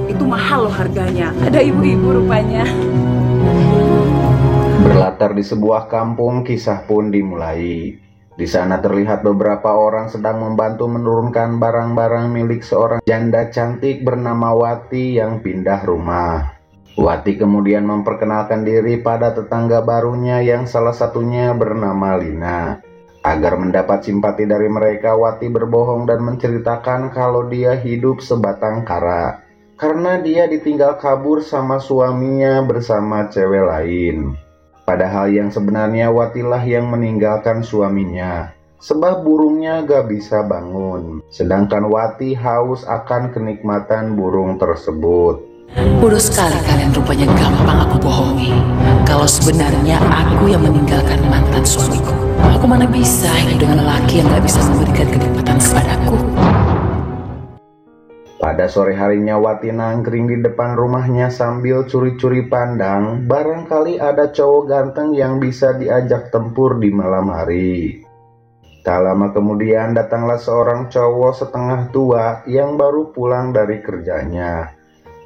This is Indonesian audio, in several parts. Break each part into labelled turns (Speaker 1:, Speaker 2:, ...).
Speaker 1: Itu mahal loh harganya. Ada ibu-ibu rupanya.
Speaker 2: Berlatar di sebuah kampung, kisah pun dimulai. Di sana terlihat beberapa orang sedang membantu menurunkan barang-barang milik seorang janda cantik bernama Wati yang pindah rumah. Wati kemudian memperkenalkan diri pada tetangga barunya yang salah satunya bernama Lina. Agar mendapat simpati dari mereka, Wati berbohong dan menceritakan kalau dia hidup sebatang kara karena dia ditinggal kabur sama suaminya bersama cewek lain. Padahal yang sebenarnya Watilah yang meninggalkan suaminya, sebab burungnya gak bisa bangun. Sedangkan Wati haus akan kenikmatan burung tersebut.
Speaker 3: Bodoh sekali kalian, rupanya gampang aku bohongi. Kalau sebenarnya aku yang meninggalkan mantan suamiku. Aku mana bisa hidup dengan lelaki yang gak bisa memberikan kenikmatan kepadaku.
Speaker 2: Pada sore harinya Wati nangkring di depan rumahnya sambil curi-curi pandang, barangkali ada cowok ganteng yang bisa diajak tempur di malam hari. Tak lama kemudian datanglah seorang cowok setengah tua yang baru pulang dari kerjanya.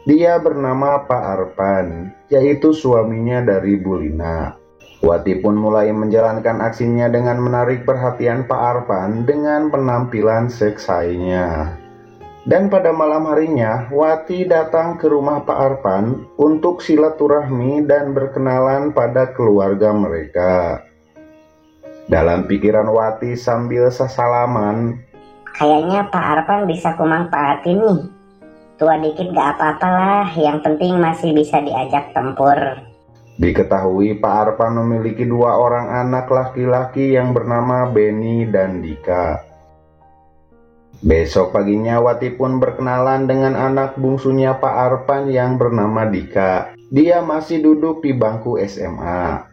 Speaker 2: Dia bernama Pak Arpan, yaitu suaminya dari Bu Lina. Wati pun mulai menjalankan aksinya dengan menarik perhatian Pak Arpan dengan penampilan seksainya. Dan pada malam harinya, Wati datang ke rumah Pak Arpan untuk silaturahmi dan berkenalan pada keluarga mereka. Dalam pikiran Wati sambil sesalaman,
Speaker 4: kayaknya Pak Arpan bisa kumanfaatin nih. Tua dikit gak apa-apalah, yang penting masih bisa diajak tempur.
Speaker 2: Diketahui Pak Arpan memiliki 2 orang anak laki-laki yang bernama Beni dan Dika. Besok paginya Wati pun berkenalan dengan anak bungsunya Pak Arpan yang bernama Dika. Dia masih duduk di bangku SMA.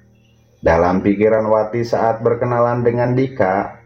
Speaker 2: Dalam pikiran Wati saat berkenalan dengan Dika,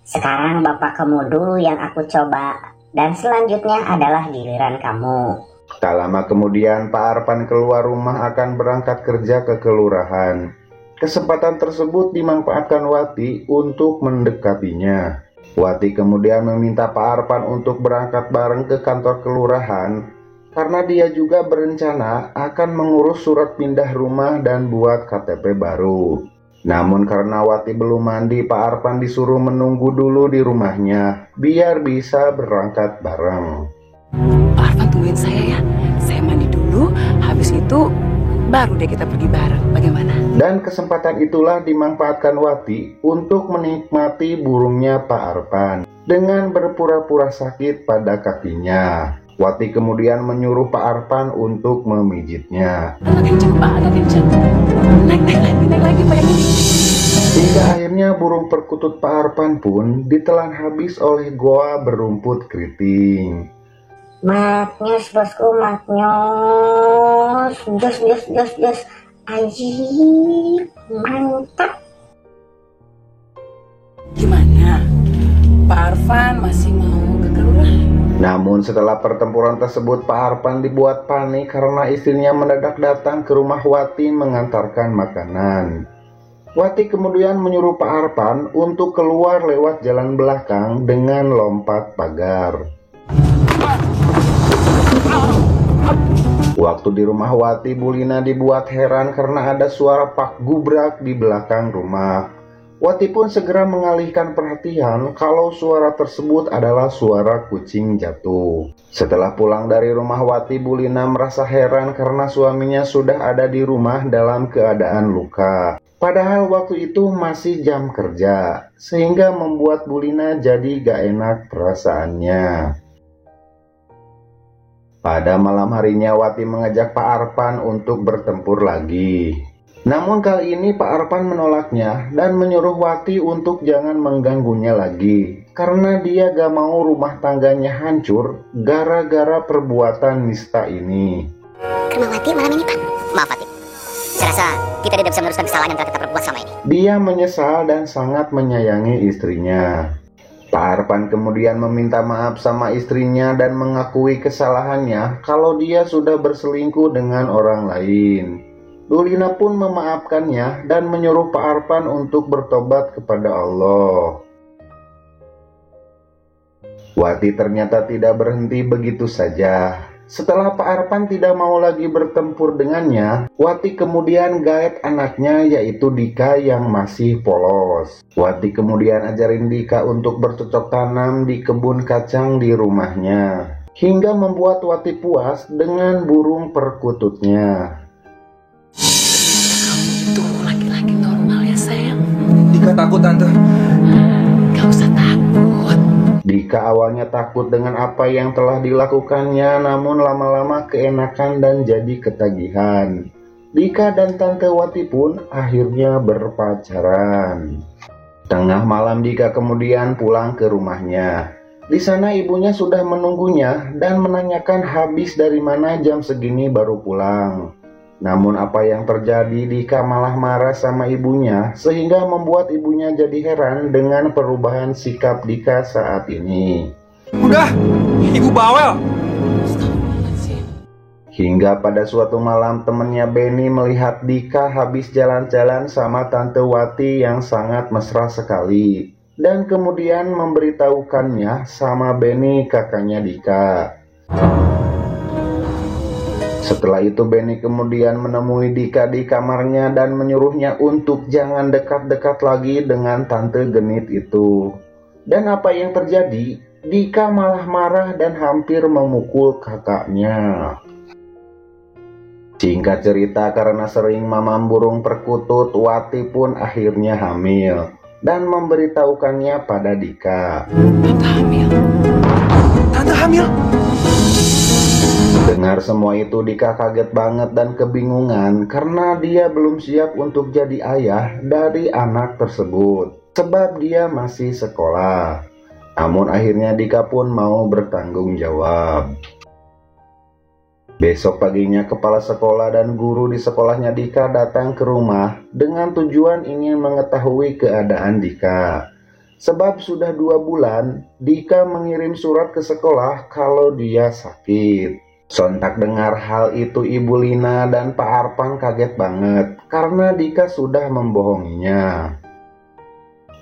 Speaker 4: sekarang bapak kamu dulu yang aku coba, dan selanjutnya adalah giliran kamu.
Speaker 2: Tak lama kemudian Pak Arpan keluar rumah akan berangkat kerja ke kelurahan. Kesempatan tersebut dimanfaatkan Wati untuk mendekatinya. Wati kemudian meminta Pak Arpan untuk berangkat bareng ke kantor kelurahan karena dia juga berencana akan mengurus surat pindah rumah dan buat KTP baru. Namun karena Wati belum mandi, Pak Arpan disuruh menunggu dulu di rumahnya biar bisa berangkat bareng.
Speaker 1: Pak Arpan tungguin saya ya. Saya mandi dulu, habis itu baru deh kita pergi bareng. Bagaimana?
Speaker 2: Dan kesempatan itulah dimanfaatkan Wati untuk menikmati burungnya Pak Arpan dengan berpura-pura sakit pada kakinya. Wati kemudian menyuruh Pak Arpan untuk memijitnya.
Speaker 1: Agak kenceng Pak, agak kenceng. Naik lagi Pak yang ini.
Speaker 2: Hingga akhirnya burung perkutut Pak Arpan pun ditelan habis oleh goa berumput keriting.
Speaker 4: Matnyos bosku, matnyos. Jos. Anjir, mantap.
Speaker 1: Gimana? Pak Arfan masih mau ke kelurahan?
Speaker 2: Namun setelah pertempuran tersebut, Pak Arpan dibuat panik karena istrinya mendadak datang ke rumah Wati mengantarkan makanan. Wati kemudian menyuruh Pak Arpan untuk keluar lewat jalan belakang dengan lompat pagar. Waktu di rumah Wati, Bu Lina dibuat heran karena ada suara pak gubrak di belakang rumah. Wati pun segera mengalihkan perhatian kalau suara tersebut adalah suara kucing jatuh. Setelah pulang dari rumah Wati, Bu Lina merasa heran karena suaminya sudah ada di rumah dalam keadaan luka. Padahal waktu itu masih jam kerja, sehingga membuat Bu Lina jadi gak enak perasaannya. Pada malam harinya Wati mengajak Pak Arpan untuk bertempur lagi. Namun kali ini Pak Arpan menolaknya dan menyuruh Wati untuk jangan mengganggunya lagi. Karena dia gak mau rumah tangganya hancur gara-gara perbuatan nista ini.
Speaker 5: Ke rumah Wati malam ini Pak. Maaf Wati, saya rasa kita tidak bisa meneruskan kesalahan yang telah kita perbuat sama ini.
Speaker 2: Dia menyesal dan sangat menyayangi istrinya. Pak Arpan kemudian meminta maaf sama istrinya dan mengakui kesalahannya kalau dia sudah berselingkuh dengan orang lain. Bu Lina pun memaafkannya dan menyuruh Pak Arpan untuk bertobat kepada Allah. Wati ternyata tidak berhenti begitu saja. Setelah Pak Arpan tidak mau lagi bertempur dengannya, Wati kemudian gaet anaknya yaitu Dika yang masih polos. Wati kemudian ajarin Dika untuk bercocok tanam di kebun kacang di rumahnya, hingga membuat Wati puas dengan burung perkututnya.
Speaker 3: Kamu itu laki-laki normal ya sayang.
Speaker 6: Dika takut tante.
Speaker 3: Gak usah takut.
Speaker 2: Dika awalnya takut dengan apa yang telah dilakukannya, namun lama-lama keenakan dan jadi ketagihan. Dika dan Tante Wati pun akhirnya berpacaran. Tengah malam Dika kemudian pulang ke rumahnya. Di sana ibunya sudah menunggunya dan menanyakan habis dari mana jam segini baru pulang. Namun apa yang terjadi, Dika malah marah sama ibunya sehingga membuat ibunya jadi heran dengan perubahan sikap Dika saat ini.
Speaker 6: Udah, ibu bawel.
Speaker 2: Hingga pada suatu malam temannya Benny melihat Dika habis jalan-jalan sama Tante Wati yang sangat mesra sekali, dan kemudian memberitahukannya sama Benny, kakaknya Dika. Setelah itu Benny kemudian menemui Dika di kamarnya dan menyuruhnya untuk jangan dekat-dekat lagi dengan tante genit itu. Dan apa yang terjadi? Dika malah marah dan hampir memukul kakaknya. Singkat cerita, karena sering mamam burung perkutut, Wati pun akhirnya hamil dan memberitahukannya pada Dika.
Speaker 3: Tante hamil.
Speaker 6: Tante hamil.
Speaker 2: Dengar semua itu, Dika kaget banget dan kebingungan karena dia belum siap untuk jadi ayah dari anak tersebut, sebab dia masih sekolah. Namun akhirnya Dika pun mau bertanggung jawab. Besok paginya kepala sekolah dan guru di sekolahnya Dika datang ke rumah dengan tujuan ingin mengetahui keadaan Dika. Sebab sudah 2 bulan Dika mengirim surat ke sekolah kalau dia sakit. Sontak dengar hal itu Ibu Lina dan Pak Arpan kaget banget karena Dika sudah membohonginya.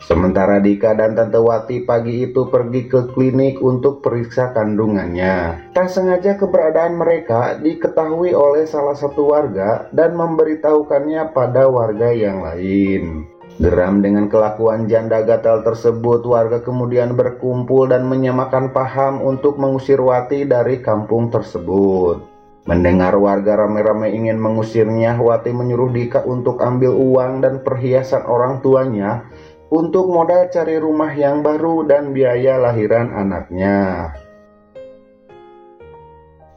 Speaker 2: Sementara Dika dan Tante Wati pagi itu pergi ke klinik untuk periksa kandungannya. Tak sengaja keberadaan mereka diketahui oleh salah satu warga dan memberitahukannya pada warga yang lain. Geram dengan kelakuan janda gatal tersebut, warga kemudian berkumpul dan menyamakan paham untuk mengusir Wati dari kampung tersebut. Mendengar warga ramai-ramai ingin mengusirnya, Wati menyuruh Dika untuk ambil uang dan perhiasan orang tuanya untuk modal cari rumah yang baru dan biaya lahiran anaknya.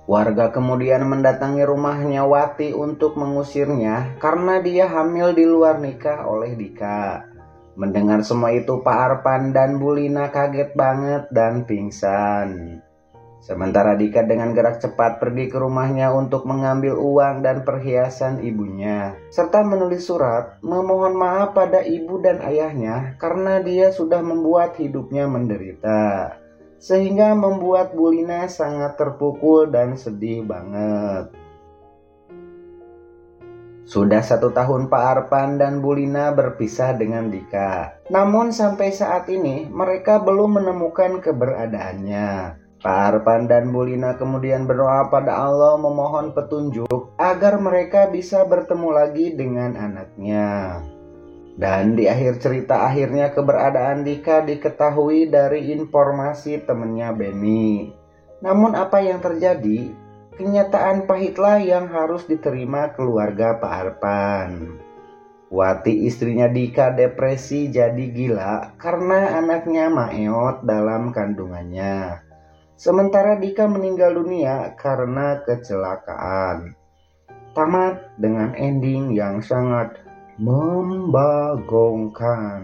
Speaker 2: Warga kemudian mendatangi rumahnya Wati untuk mengusirnya karena dia hamil di luar nikah oleh Dika. Mendengar semua itu, Pak Arpan dan Bu Lina kaget banget dan pingsan. Sementara Dika dengan gerak cepat pergi ke rumahnya untuk mengambil uang dan perhiasan ibunya, serta menulis surat memohon maaf pada ibu dan ayahnya karena dia sudah membuat hidupnya menderita. Sehingga membuat Bu Lina sangat terpukul dan sedih banget. Sudah 1 tahun Pak Arpan dan Bu Lina berpisah dengan Dika. Namun sampai saat ini mereka belum menemukan keberadaannya. Pak Arpan dan Bu Lina kemudian berdoa pada Allah memohon petunjuk agar mereka bisa bertemu lagi dengan anaknya. Dan di akhir cerita akhirnya keberadaan Dika diketahui dari informasi temannya Benny. Namun apa yang terjadi? Kenyataan pahitlah yang harus diterima keluarga Pak Arpan. Wati istrinya Dika depresi jadi gila karena anaknya maeot dalam kandungannya. Sementara Dika meninggal dunia karena kecelakaan. Tamat dengan ending yang sangat membagongkan.